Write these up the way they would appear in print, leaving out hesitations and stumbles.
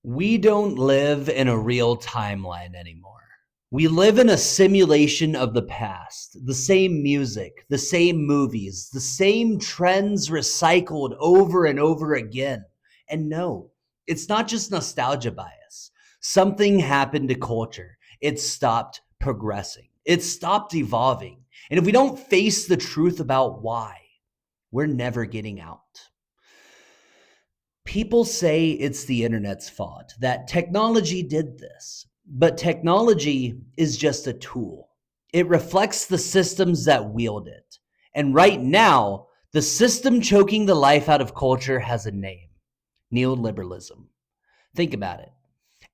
We don't live in a real timeline anymore. We live in a simulation of the past. The same music, the same movies, the same trends recycled over and over again. And no, it's not just nostalgia bias. Something happened to culture. It stopped progressing. It stopped evolving. And if we don't face the truth about why, we're never getting out. People say it's the internet's fault, that technology did this. But technology is just a tool. It reflects the systems that wield it. And right now, the system choking the life out of culture has a name: neoliberalism. Think about it.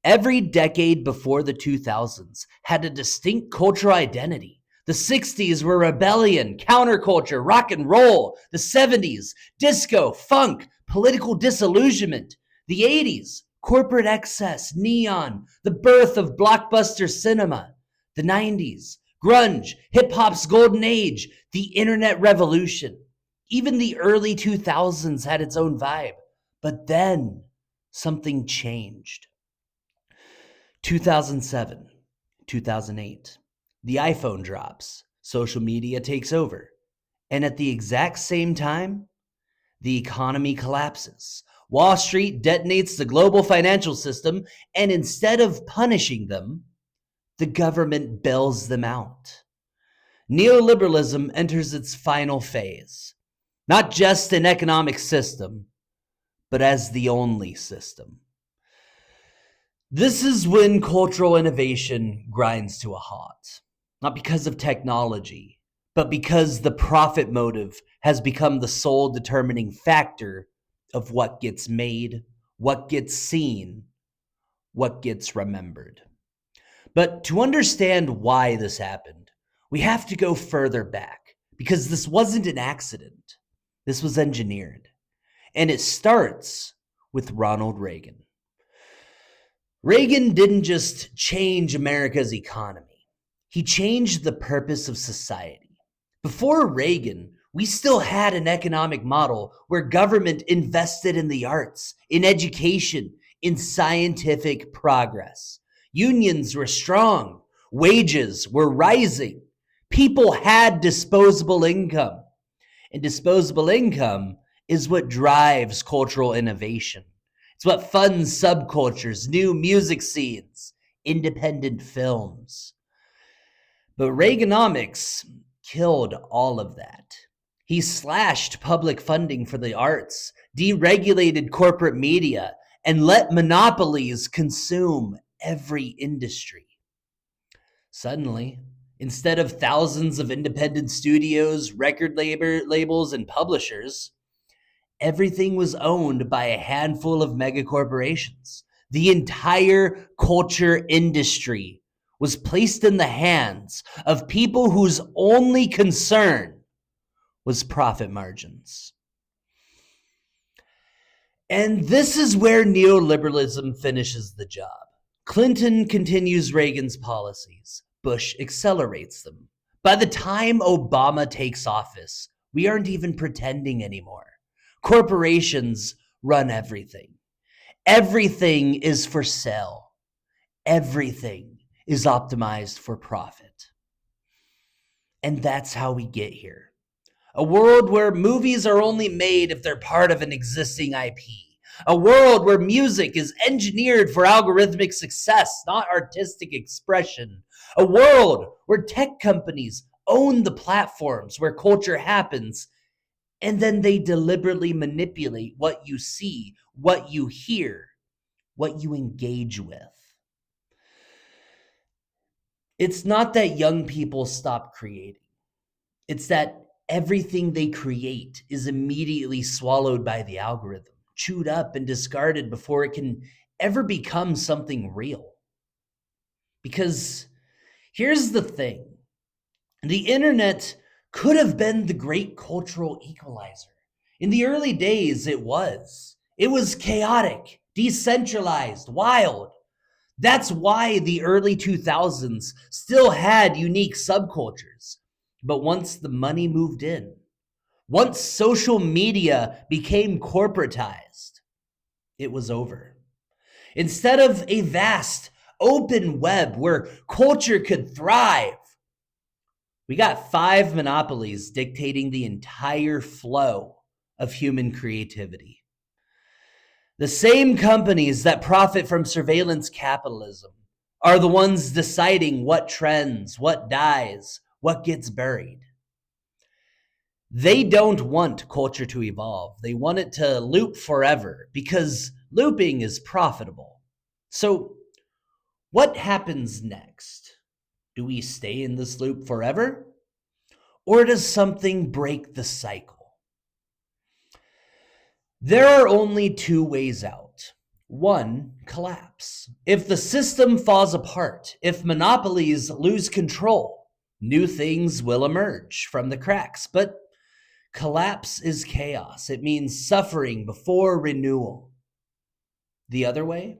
Every decade before the 2000s had a distinct cultural identity. The 60s were rebellion, counterculture, rock and roll. The 70s, disco, funk, political disillusionment. The 80s, corporate excess, neon, the birth of blockbuster cinema. The 90s, grunge, hip hop's golden age, the internet revolution. Even the early 2000s had its own vibe. But then something changed. 2007, 2008. The iPhone drops, social media takes over, and at the exact same time, the economy collapses. Wall Street detonates the global financial system, and instead of punishing them, the government bails them out. Neoliberalism enters its final phase, not just an economic system, but as the only system. This is when cultural innovation grinds to a halt, not because of technology, but because the profit motive has become the sole determining factor of what gets made, what gets seen, what gets remembered. But to understand why this happened, we have to go further back, because this wasn't an accident. This was engineered. And it starts with Ronald Reagan. Reagan didn't just change America's economy. He changed the purpose of society. Before Reagan, we still had an economic model where government invested in the arts, in education, in scientific progress. Unions were strong. Wages were rising. People had disposable income. And disposable income is what drives cultural innovation. It's what funds subcultures, new music scenes, independent films. But Reaganomics killed all of that. He slashed public funding for the arts, deregulated corporate media, and let monopolies consume every industry. Suddenly, instead of thousands of independent studios, record labels, and publishers, everything was owned by a handful of megacorporations. The entire culture industry was placed in the hands of people whose only concern was profit margins. And this is where neoliberalism finishes the job. Clinton continues Reagan's policies. Bush accelerates them. By the time Obama takes office, we aren't even pretending anymore. Corporations run everything. Everything is for sale. Everything is optimized for profit. And that's how we get here. A world where movies are only made if they're part of an existing IP. A world where music is engineered for algorithmic success, not artistic expression. A world where tech companies own the platforms where culture happens, and then they deliberately manipulate what you see, what you hear, what you engage with. It's not that young people stop creating. It's that everything they create is immediately swallowed by the algorithm, chewed up and discarded before it can ever become something real. Because here's the thing. The internet could have been the great cultural equalizer. In the early days, it was. It was chaotic, decentralized, wild. That's why the early 2000s still had unique subcultures. But once the money moved in, once social media became corporatized, it was over. Instead of a vast open web where culture could thrive, we got 5 monopolies dictating the entire flow of human creativity. The same companies that profit from surveillance capitalism are the ones deciding what trends, what dies, what gets buried. They don't want culture to evolve. They want it to loop forever because looping is profitable. So, what happens next? Do we stay in this loop forever? Or does something break the cycle? There are only 2 ways out. 1, collapse. If the system falls apart, if monopolies lose control, new things will emerge from the cracks. But collapse is chaos. It means suffering before renewal. The other way?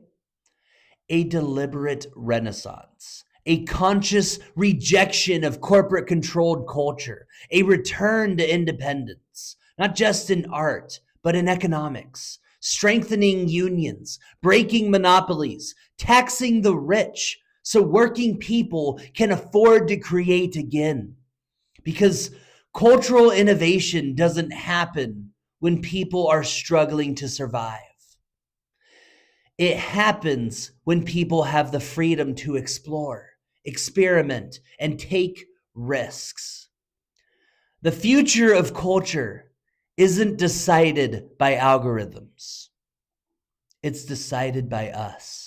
A deliberate renaissance, a conscious rejection of corporate-controlled culture, a return to independence, not just in art, but in economics, strengthening unions, breaking monopolies, taxing the rich so working people can afford to create again. Because cultural innovation doesn't happen when people are struggling to survive. It happens when people have the freedom to explore, experiment, and take risks. The future of culture isn't decided by algorithms. It's decided by us.